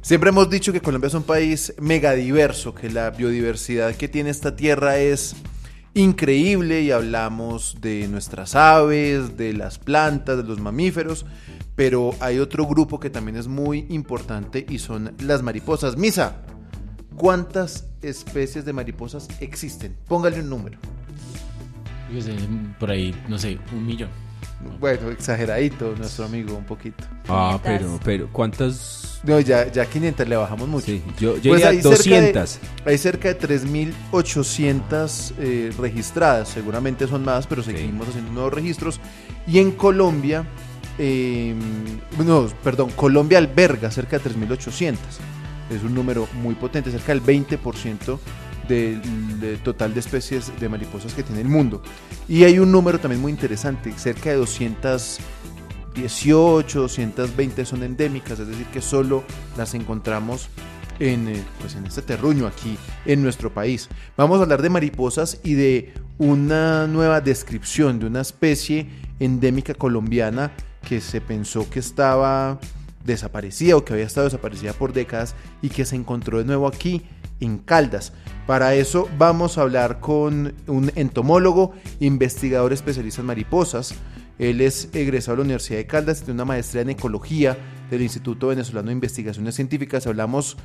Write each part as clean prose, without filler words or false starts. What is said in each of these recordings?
Siempre hemos dicho que Colombia es un país megadiverso, que la biodiversidad que tiene esta tierra es increíble y hablamos de nuestras aves, de las plantas, de los mamíferos, pero hay otro grupo que también es muy importante y son las mariposas. Misa, ¿cuántas especies de mariposas existen? Póngale un número. Yo sé, por ahí, no sé, 1.000.000. Bueno, exageradito nuestro amigo, un poquito. Ah, 500. pero ¿cuántas? No, ya 500 le bajamos mucho. Sí, yo Pues diría hay 200. Hay cerca de 3.800 registradas, seguramente son más, pero seguimos haciendo nuevos registros. Y en Colombia, Colombia alberga cerca de 3.800. Es un número muy potente, cerca del 20% del total de especies de mariposas que tiene el mundo. Y hay un número también muy interesante, cerca de 218, 220 son endémicas, es decir, que solo las encontramos en este terruño aquí en nuestro país. Vamos a hablar de mariposas y de una nueva descripción de una especie endémica colombiana que se pensó que estaba desaparecida o que había estado desaparecida por décadas y que se encontró de nuevo aquí en Caldas. Para eso vamos a hablar con un entomólogo, investigador especialista en mariposas. Él es egresado de la Universidad de Caldas y tiene una maestría en ecología del Instituto Venezolano de Investigaciones Científicas. Hablamos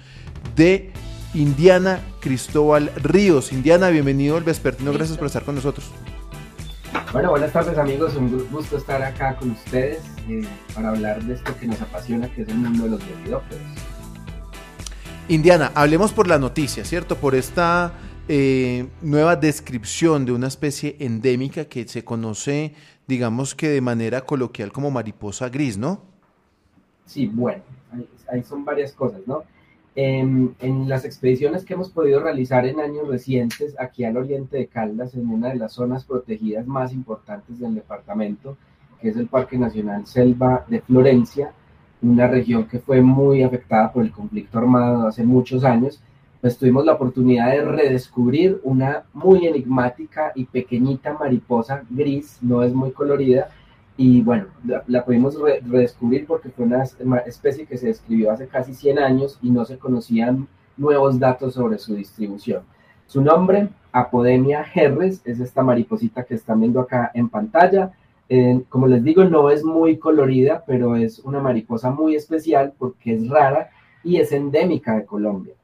de Indiana Cristóbal Ríos. Indiana, bienvenido al Vespertino, gracias por estar con nosotros. Bueno, buenas tardes amigos, un gusto estar acá con ustedes para hablar de esto que nos apasiona, que es el mundo de los lepidópteros. Indiana, hablemos por la noticia, ¿cierto? Por esta nueva descripción de una especie endémica que se conoce, digamos que de manera coloquial como mariposa gris, ¿no? Sí, bueno, ahí son varias cosas, ¿no? En las expediciones que hemos podido realizar en años recientes aquí al oriente de Caldas, en una de las zonas protegidas más importantes del departamento, que es el Parque Nacional Selva de Florencia, una región que fue muy afectada por el conflicto armado hace muchos años, pues tuvimos la oportunidad de redescubrir una muy enigmática y pequeñita mariposa gris, no es muy colorida, y bueno, la pudimos redescubrir porque fue una especie que se describió hace casi 100 años y no se conocían nuevos datos sobre su distribución. Su nombre, Apodemia herres, es esta mariposita que están viendo acá en pantalla. Como les digo, no es muy colorida, pero es una mariposa muy especial porque es rara y es endémica de Colombia.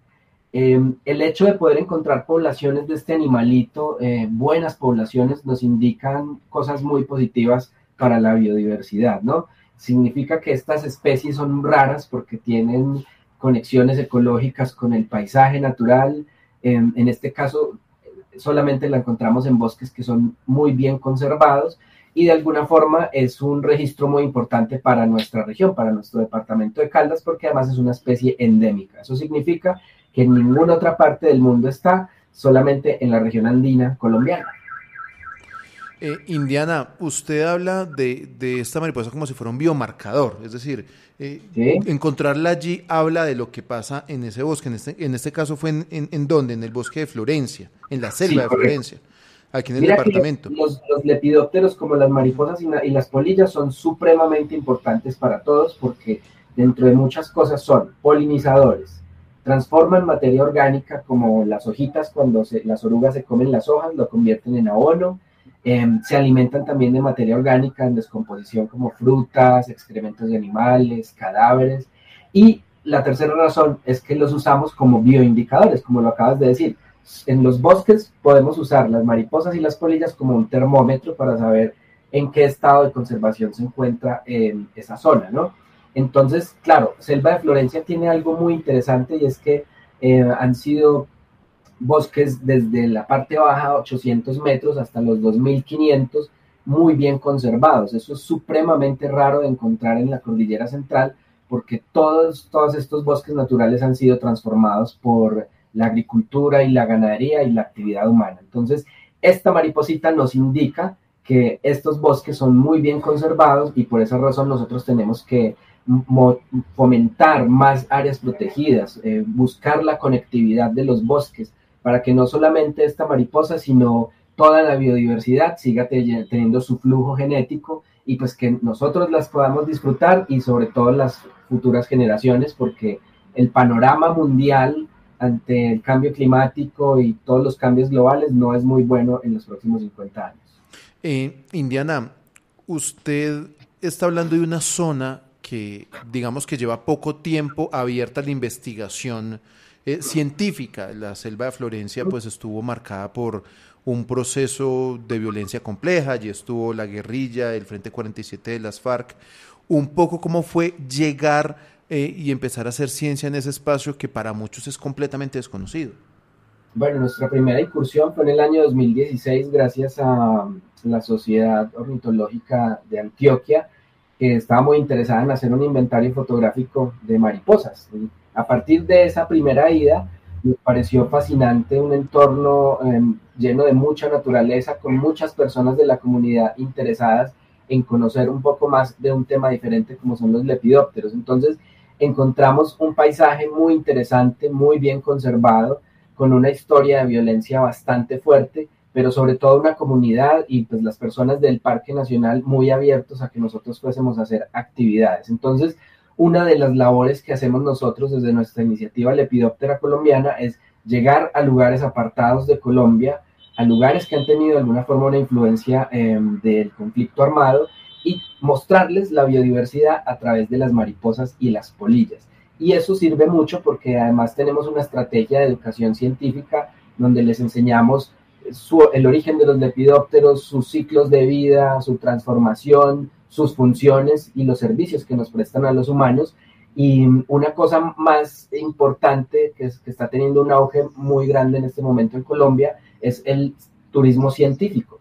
El hecho de poder encontrar poblaciones de este animalito, buenas poblaciones, nos indican cosas muy positivas para la biodiversidad, ¿no? Significa que estas especies son raras porque tienen conexiones ecológicas con el paisaje natural. En este caso, solamente la encontramos en bosques que son muy bien conservados, y de alguna forma es un registro muy importante para nuestra región, para nuestro departamento de Caldas, porque además es una especie endémica. Eso significa que en ninguna otra parte del mundo está, solamente en la región andina colombiana. Indiana, usted habla de esta mariposa como si fuera un biomarcador, es decir, ¿Sí? encontrarla allí habla de lo que pasa en ese bosque. En este caso fue ¿en dónde? En el bosque de Florencia, en la selva de Florencia. Aquí en el departamento. Los lepidópteros, como las mariposas y las polillas, son supremamente importantes para todos porque dentro de muchas cosas son polinizadores, transforman materia orgánica como las hojitas, cuando las orugas se comen las hojas, lo convierten en abono, se alimentan también de materia orgánica en descomposición como frutas, excrementos de animales, cadáveres, y la tercera razón es que los usamos como bioindicadores, como lo acabas de decir. En los bosques podemos usar las mariposas y las polillas como un termómetro para saber en qué estado de conservación se encuentra esa zona, ¿no? Entonces, claro, Selva de Florencia tiene algo muy interesante y es que han sido bosques desde la parte baja, 800 metros, hasta los 2500, muy bien conservados. Eso es supremamente raro de encontrar en la cordillera central porque todos estos bosques naturales han sido transformados por la agricultura y la ganadería y la actividad humana. Entonces, esta mariposita nos indica que estos bosques son muy bien conservados y por esa razón nosotros tenemos que fomentar más áreas protegidas, buscar la conectividad de los bosques para que no solamente esta mariposa, sino toda la biodiversidad siga teniendo su flujo genético y pues que nosotros las podamos disfrutar y sobre todo las futuras generaciones, porque el panorama mundial ante el cambio climático y todos los cambios globales no es muy bueno en los próximos 50 años. Indiana, usted está hablando de una zona que digamos que lleva poco tiempo abierta a la investigación científica. La selva de Florencia pues estuvo marcada por un proceso de violencia compleja, allí estuvo la guerrilla, el Frente 47 de las FARC. Un poco cómo fue llegar y empezar a hacer ciencia en ese espacio que para muchos es completamente desconocido. Bueno, nuestra primera incursión fue en el año 2016 gracias a la Sociedad Ornitológica de Antioquia, que estaba muy interesada en hacer un inventario fotográfico de mariposas. Y a partir de esa primera ida, me pareció fascinante, un entorno lleno de mucha naturaleza, con muchas personas de la comunidad interesadas en conocer un poco más de un tema diferente como son los lepidópteros. Entonces encontramos un paisaje muy interesante, muy bien conservado, con una historia de violencia bastante fuerte, pero sobre todo una comunidad y pues las personas del Parque Nacional muy abiertos a que nosotros fuésemos a hacer actividades. Entonces, una de las labores que hacemos nosotros desde nuestra iniciativa Lepidóptera Colombiana es llegar a lugares apartados de Colombia, a lugares que han tenido de alguna forma una influencia del conflicto armado y mostrarles la biodiversidad a través de las mariposas y las polillas. Y eso sirve mucho porque además tenemos una estrategia de educación científica donde les enseñamos el origen de los lepidópteros, sus ciclos de vida, su transformación, sus funciones y los servicios que nos prestan a los humanos. Y una cosa más importante que está teniendo un auge muy grande en este momento en Colombia es el turismo científico.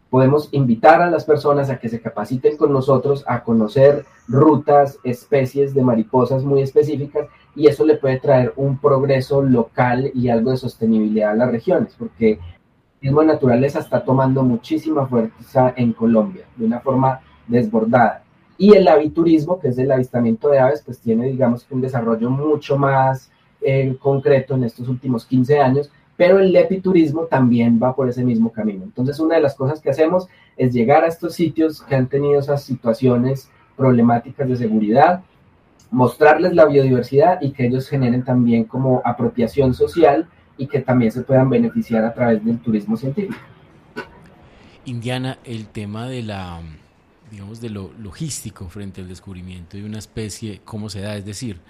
Podemos invitar a las personas a que se capaciten con nosotros a conocer rutas, especies de mariposas muy específicas y eso le puede traer un progreso local y algo de sostenibilidad a las regiones, porque el turismo de naturaleza está tomando muchísima fuerza en Colombia de una forma desbordada. Y el aviturismo, que es el avistamiento de aves, pues tiene, digamos, un desarrollo mucho más concreto en estos últimos 15 años, pero el lepiturismo también va por ese mismo camino. Entonces, una de las cosas que hacemos es llegar a estos sitios que han tenido esas situaciones problemáticas de seguridad, mostrarles la biodiversidad y que ellos generen también como apropiación social y que también se puedan beneficiar a través del turismo científico. Indiana, el tema de digamos, de lo logístico frente al descubrimiento de una especie, ¿cómo se da? Es decir,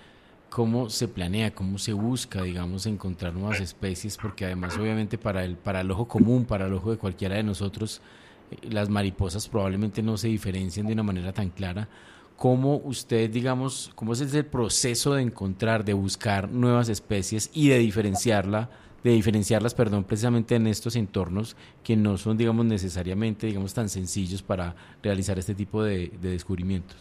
¿cómo se planea, cómo se busca, digamos, encontrar nuevas especies? Porque además, obviamente, para el ojo común, para el ojo de cualquiera de nosotros, las mariposas probablemente no se diferencian de una manera tan clara. ¿Cómo usted, digamos, cómo es el proceso de encontrar, de buscar nuevas especies y de diferenciarlas, precisamente en estos entornos que no son, digamos, necesariamente, digamos, tan sencillos para realizar este tipo de descubrimientos?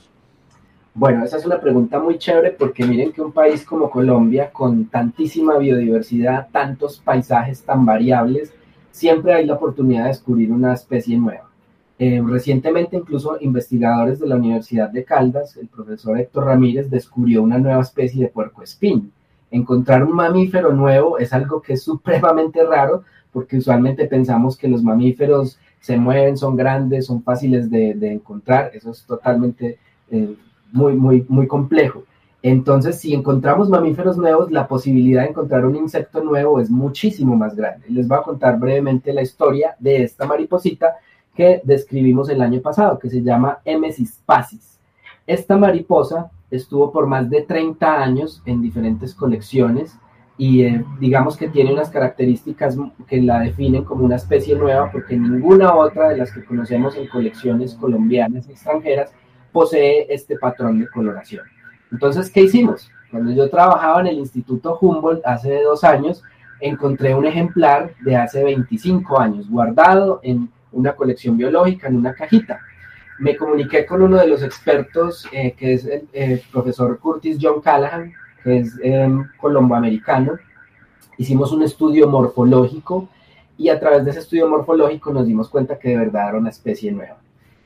Bueno, esa es una pregunta muy chévere porque miren que un país como Colombia, con tantísima biodiversidad, tantos paisajes tan variables, siempre hay la oportunidad de descubrir una especie nueva. Recientemente, incluso investigadores de la Universidad de Caldas, el profesor Héctor Ramírez, descubrió una nueva especie de puercoespín. Encontrar un mamífero nuevo es algo que es supremamente raro porque usualmente pensamos que los mamíferos se mueven, son grandes, son fáciles de encontrar. Eso es totalmente muy complejo. Entonces, si encontramos mamíferos nuevos, la posibilidad de encontrar un insecto nuevo es muchísimo más grande. Les voy a contar brevemente la historia de esta mariposita que describimos el año pasado, que se llama Emesis passis. Esta mariposa estuvo por más de 30 años en diferentes colecciones y digamos que tiene unas características que la definen como una especie nueva porque ninguna otra de las que conocemos en colecciones colombianas extranjeras posee este patrón de coloración. Entonces, ¿qué hicimos? Cuando yo trabajaba en el Instituto Humboldt hace 2 años, encontré un ejemplar de hace 25 años guardado en una colección biológica en una cajita. Me comuniqué con uno de los expertos, que es el profesor Curtis John Callahan, que es colomboamericano. Hicimos un estudio morfológico y a través de ese estudio morfológico nos dimos cuenta que de verdad era una especie nueva.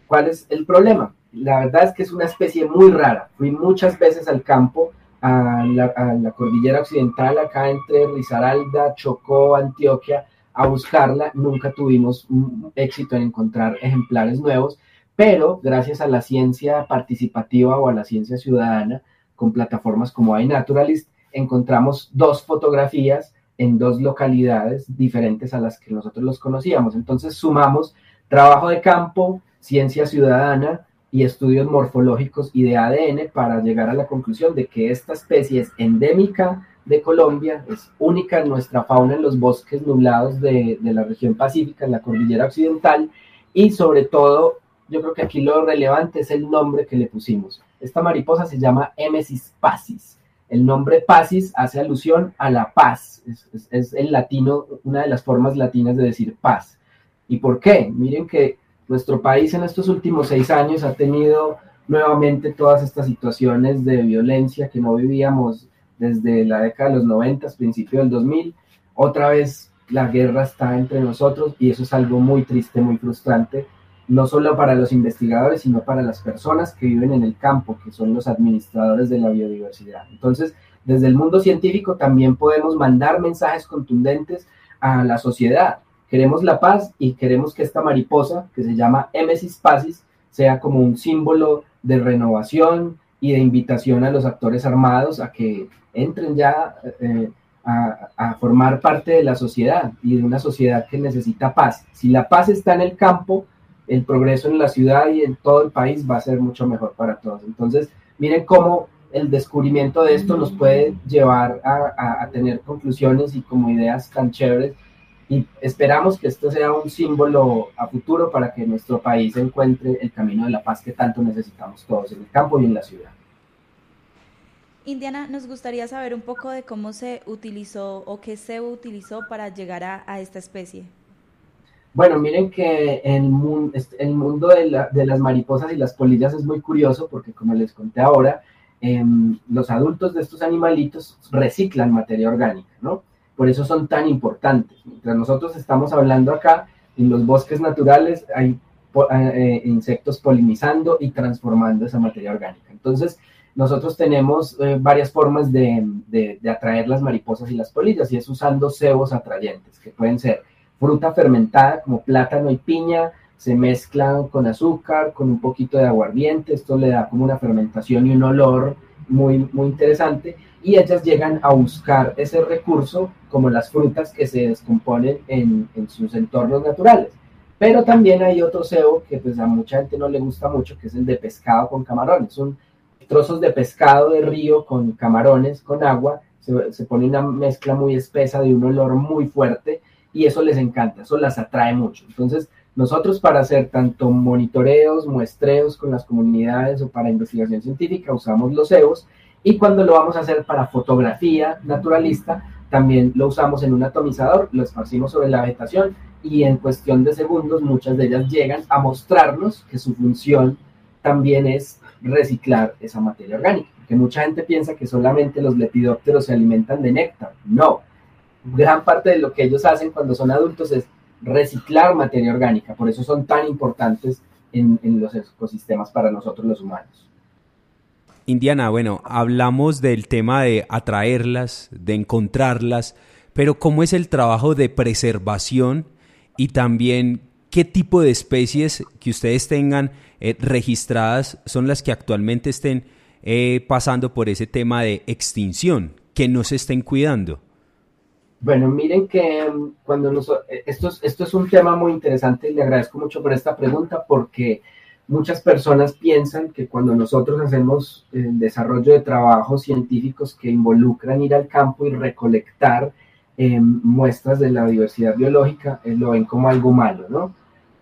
¿Cuál es el problema? La verdad es que es una especie muy rara. Fui muchas veces al campo, a la cordillera occidental, acá entre Risaralda, Chocó, Antioquia, a buscarla. Nunca tuvimos éxito en encontrar ejemplares nuevos, pero gracias a la ciencia participativa o a la ciencia ciudadana, con plataformas como iNaturalist, encontramos 2 fotografías en 2 localidades diferentes a las que nosotros los conocíamos. Entonces sumamos trabajo de campo, ciencia ciudadana y estudios morfológicos y de ADN para llegar a la conclusión de que esta especie es endémica de Colombia, es única en nuestra fauna en los bosques nublados de la región pacífica, en la cordillera occidental, y sobre todo, yo creo que aquí lo relevante es el nombre que le pusimos. Esta mariposa se llama Emesis passis. El nombre passis hace alusión a la paz, es el latino, una de las formas latinas de decir paz. ¿Y por qué? Miren que nuestro país en estos últimos 6 años ha tenido nuevamente todas estas situaciones de violencia que no vivíamos desde la década de los 90, principio del 2000. Otra vez la guerra está entre nosotros y eso es algo muy triste, muy frustrante, no solo para los investigadores, sino para las personas que viven en el campo, que son los administradores de la biodiversidad. Entonces, desde el mundo científico también podemos mandar mensajes contundentes a la sociedad. Queremos la paz y queremos que esta mariposa, que se llama Emesis passis, sea como un símbolo de renovación y de invitación a los actores armados a que entren ya a formar parte de la sociedad y de una sociedad que necesita paz. Si la paz está en el campo, el progreso en la ciudad y en todo el país va a ser mucho mejor para todos. Entonces, miren cómo el descubrimiento de esto nos puede llevar a tener conclusiones y como ideas tan chéveres, y esperamos que esto sea un símbolo a futuro para que nuestro país encuentre el camino de la paz que tanto necesitamos todos en el campo y en la ciudad. Indiana, nos gustaría saber un poco de cómo se utilizó o qué se utilizó para llegar a esta especie. Bueno, miren que el mundo de las mariposas y las polillas es muy curioso porque, como les conté ahora, los adultos de estos animalitos reciclan materia orgánica, ¿no? Por eso son tan importantes. Mientras nosotros estamos hablando acá, en los bosques naturales hay insectos polinizando y transformando esa materia orgánica. Entonces, nosotros tenemos varias formas de atraer las mariposas y las polillas, y es usando cebos atrayentes, que pueden ser fruta fermentada como plátano y piña, se mezclan con azúcar, con un poquito de aguardiente, esto le da como una fermentación y un olor muy, muy interesante, y ellas llegan a buscar ese recurso como las frutas que se descomponen en sus entornos naturales. Pero también hay otro cebo que pues a mucha gente no le gusta mucho, que es el de pescado con camarones. Son trozos de pescado de río con camarones, con agua, se pone una mezcla muy espesa de un olor muy fuerte, y eso les encanta, eso las atrae mucho. Entonces, nosotros para hacer tanto monitoreos, muestreos con las comunidades o para investigación científica usamos los cebos, y cuando lo vamos a hacer para fotografía naturalista, también lo usamos en un atomizador, lo esparcimos sobre la vegetación y en cuestión de segundos muchas de ellas llegan a mostrarnos que su función también es reciclar esa materia orgánica, porque mucha gente piensa que solamente los lepidópteros se alimentan de néctar. No, gran parte de lo que ellos hacen cuando son adultos es reciclar materia orgánica, por eso son tan importantes en los ecosistemas para nosotros los humanos. Indiana, bueno, hablamos del tema de atraerlas, de encontrarlas, pero ¿cómo es el trabajo de preservación y también qué tipo de especies que ustedes tengan registradas son las que actualmente estén pasando por ese tema de extinción, que no se estén cuidando? Bueno, miren que esto es un tema muy interesante y le agradezco mucho por esta pregunta porque muchas personas piensan que cuando nosotros hacemos el desarrollo de trabajos científicos que involucran ir al campo y recolectar muestras de la diversidad biológica, lo ven como algo malo, ¿no?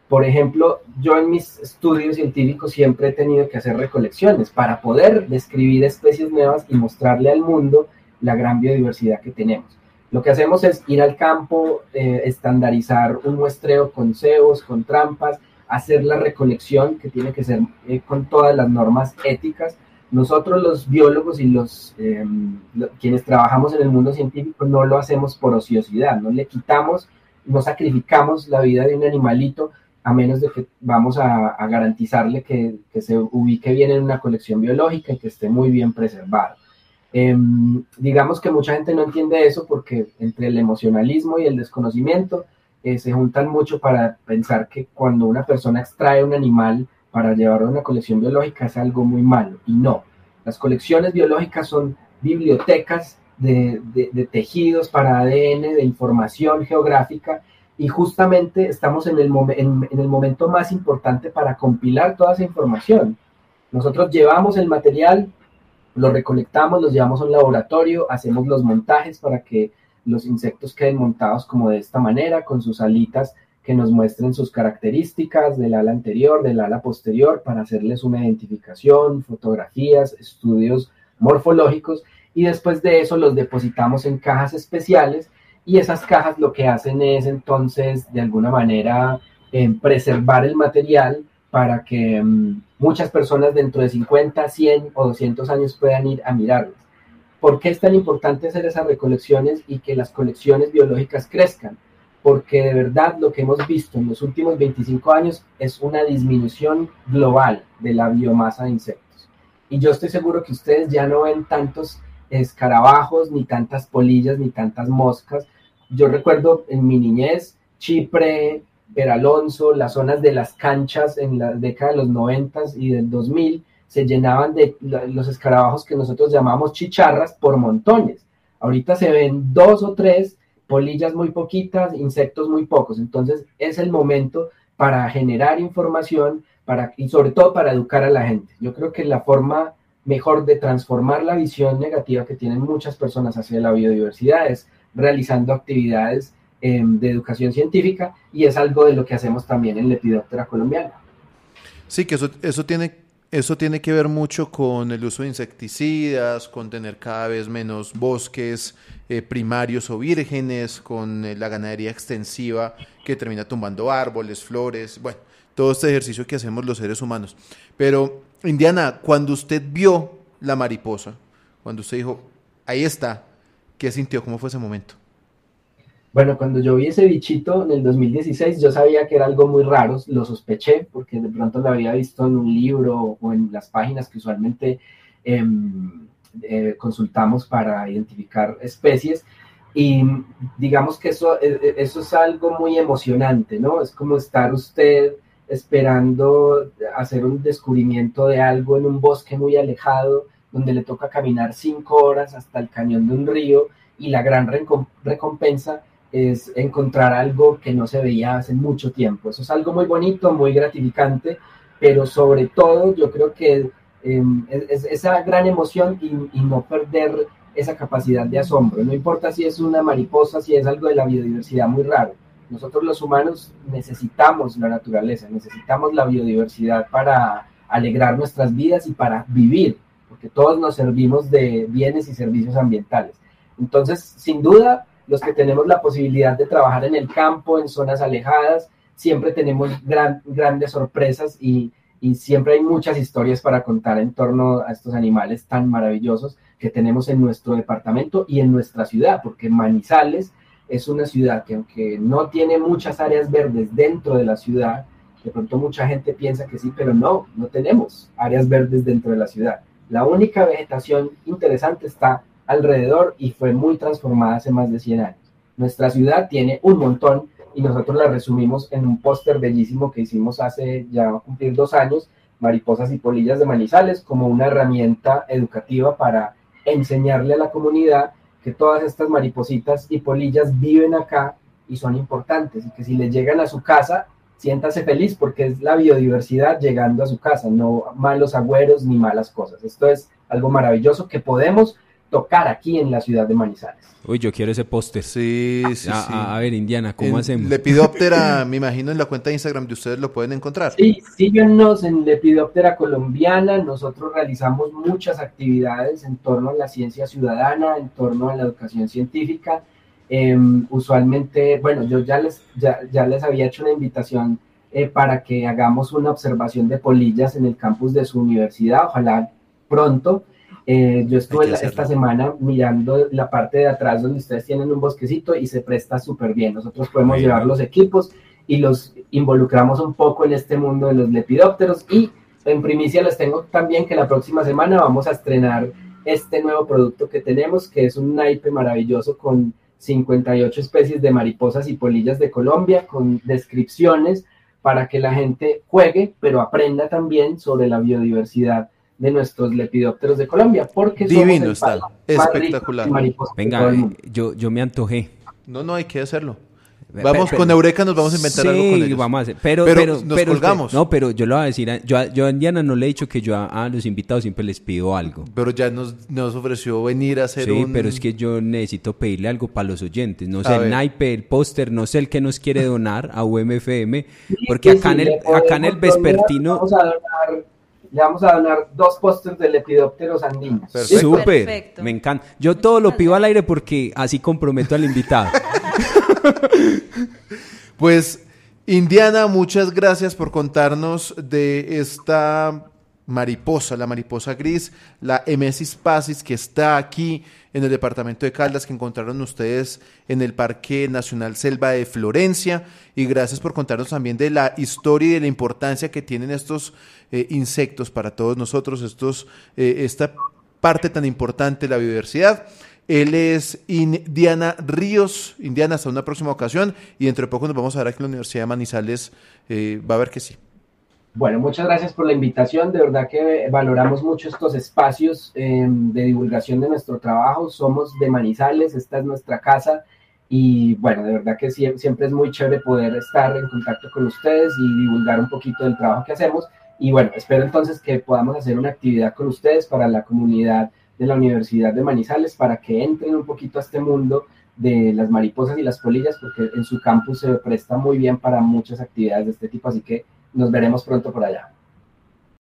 Por ejemplo, yo en mis estudios científicos siempre he tenido que hacer recolecciones para poder describir especies nuevas y mostrarle al mundo la gran biodiversidad que tenemos. Lo que hacemos es ir al campo, estandarizar un muestreo con cebos, con trampas, hacer la recolección que tiene que ser con todas las normas éticas. Nosotros los biólogos y quienes trabajamos en el mundo científico no lo hacemos por ociosidad, no le quitamos, no sacrificamos la vida de un animalito a menos de que vamos a garantizarle que se ubique bien en una colección biológica y que esté muy bien preservado. Digamos que mucha gente no entiende eso porque entre el emocionalismo y el desconocimiento se juntan mucho para pensar que cuando una persona extrae un animal para llevarlo a una colección biológica es algo muy malo, y no. Las colecciones biológicas son bibliotecas de tejidos, para ADN, de información geográfica, y justamente estamos en el momento más importante para compilar toda esa información. Nosotros llevamos el material, lo recolectamos, los llevamos a un laboratorio, hacemos los montajes para que los insectos queden montados como de esta manera, con sus alitas que nos muestren sus características del ala anterior, del ala posterior, para hacerles una identificación, fotografías, estudios morfológicos, y después de eso los depositamos en cajas especiales, y esas cajas lo que hacen es entonces de alguna manera preservar el material para que muchas personas dentro de 50, 100 o 200 años puedan ir a mirarlas. ¿Por qué es tan importante hacer esas recolecciones y que las colecciones biológicas crezcan? Porque de verdad lo que hemos visto en los últimos 25 años es una disminución global de la biomasa de insectos. Y yo estoy seguro que ustedes ya no ven tantos escarabajos, ni tantas polillas, ni tantas moscas. Yo recuerdo en mi niñez, Chipre, Peralonso, las zonas de las canchas en la década de los 90 y del 2000 se llenaban de los escarabajos que nosotros llamamos chicharras por montones. Ahorita se ven 2 o 3, polillas muy poquitas, insectos muy pocos. Entonces es el momento para generar información y sobre todo para educar a la gente. Yo creo que la forma mejor de transformar la visión negativa que tienen muchas personas hacia la biodiversidad es realizando actividades de educación científica, y es algo de lo que hacemos también en Lepidoptera colombiana. Sí, que eso tiene que ver mucho con el uso de insecticidas, con tener cada vez menos bosques primarios o vírgenes, con la ganadería extensiva que termina tumbando árboles, flores, bueno, todo este ejercicio que hacemos los seres humanos. Pero, Indiana, cuando usted vio la mariposa, cuando usted dijo, ahí está, ¿qué sintió? ¿Cómo fue ese momento? Bueno, cuando yo vi ese bichito en el 2016, yo sabía que era algo muy raro, lo sospeché, porque de pronto lo había visto en un libro o en las páginas que usualmente consultamos para identificar especies, y digamos que eso es algo muy emocionante, ¿no? Es como estar usted esperando hacer un descubrimiento de algo en un bosque muy alejado, donde le toca caminar 5 horas hasta el cañón de un río, y la gran recompensa es encontrar algo que no se veía hace mucho tiempo. Eso es algo muy bonito, muy gratificante, pero sobre todo yo creo que es esa gran emoción y no perder esa capacidad de asombro. No importa si es una mariposa, si es algo de la biodiversidad muy raro. Nosotros los humanos necesitamos la naturaleza, necesitamos la biodiversidad para alegrar nuestras vidas y para vivir, porque todos nos servimos de bienes y servicios ambientales. Entonces, sin duda, los que tenemos la posibilidad de trabajar en el campo, en zonas alejadas, siempre tenemos grandes sorpresas y siempre hay muchas historias para contar en torno a estos animales tan maravillosos que tenemos en nuestro departamento y en nuestra ciudad, porque Manizales es una ciudad que, aunque no tiene muchas áreas verdes dentro de la ciudad, de pronto mucha gente piensa que sí, pero no tenemos áreas verdes dentro de la ciudad. La única vegetación interesante está alrededor y fue muy transformada hace más de 100 años. Nuestra ciudad tiene un montón y nosotros la resumimos en un póster bellísimo que hicimos hace ya va a cumplir 2 años, Mariposas y Polillas de Manizales, como una herramienta educativa para enseñarle a la comunidad que todas estas maripositas y polillas viven acá y son importantes, y que si les llegan a su casa, siéntase feliz porque es la biodiversidad llegando a su casa, no malos agüeros ni malas cosas. Esto es algo maravilloso que podemos tocar aquí en la ciudad de Manizales. Uy, yo quiero ese póster. Sí. A ver, Indiana, ¿cómo hacemos? Lepidoptera, me imagino en la cuenta de Instagram de ustedes lo pueden encontrar. Sí, síguenos en Lepidoptera colombiana. Nosotros realizamos muchas actividades en torno a la ciencia ciudadana, en torno a la educación científica. Usualmente, bueno, yo ya les había hecho una invitación para que hagamos una observación de polillas en el campus de su universidad, ojalá pronto. Yo estuve esta semana mirando la parte de atrás donde ustedes tienen un bosquecito y se presta súper bien. Nosotros podemos llevar los equipos y los involucramos un poco en este mundo de los lepidópteros, y en primicia les tengo también que la próxima semana vamos a estrenar este nuevo producto que tenemos, que es un naipe maravilloso con 58 especies de mariposas y polillas de Colombia, con descripciones para que la gente juegue, pero aprenda también sobre la biodiversidad de nuestros lepidópteros de Colombia, porque Divino somos el está, país más rico espectacular. de mariposas de todo Venga, el mundo. yo me antojé. No, hay que hacerlo. Pe- Vamos pe- con Eureka, nos vamos a inventar algo con ellos. Vamos a hacer. Pero nos colgamos. No, pero yo le voy a decir, yo a Indiana no le he dicho que yo a los invitados siempre les pido algo. Pero ya nos ofreció venir a hacer Sí, un... pero es que yo necesito pedirle algo para los oyentes. No A sé, el ver. naipe, el póster, no sé el que nos quiere donar a UMFM, Sí, porque sí, acá en le el podemos vespertino... le vamos a donar 2 pósters de lepidópteros andinos. Perfecto. Súper, Perfecto. me encanta. Yo todo lo pido al aire porque así comprometo al invitado. Pues, Indiana, muchas gracias por contarnos de esta mariposa, la mariposa gris, la Emesis pacis, que está aquí en el departamento de Caldas, que encontraron ustedes en el Parque Nacional Selva de Florencia. Y gracias por contarnos también de la historia y de la importancia que tienen estos insectos para todos nosotros, esta parte tan importante de la biodiversidad. Él es Indiana Ríos. Indiana, hasta una próxima ocasión. Y dentro de poco nos vamos a ver aquí en la Universidad de Manizales. Va a ver que sí. Bueno, muchas gracias por la invitación. De verdad que valoramos mucho estos espacios de divulgación de nuestro trabajo. Somos de Manizales, esta es nuestra casa. Y bueno, de verdad que siempre es muy chévere poder estar en contacto con ustedes y divulgar un poquito del trabajo que hacemos. Y bueno, espero entonces que podamos hacer una actividad con ustedes para la comunidad de la Universidad de Manizales, para que entren un poquito a este mundo de las mariposas y las polillas, porque en su campus se presta muy bien para muchas actividades de este tipo, así que nos veremos pronto por allá.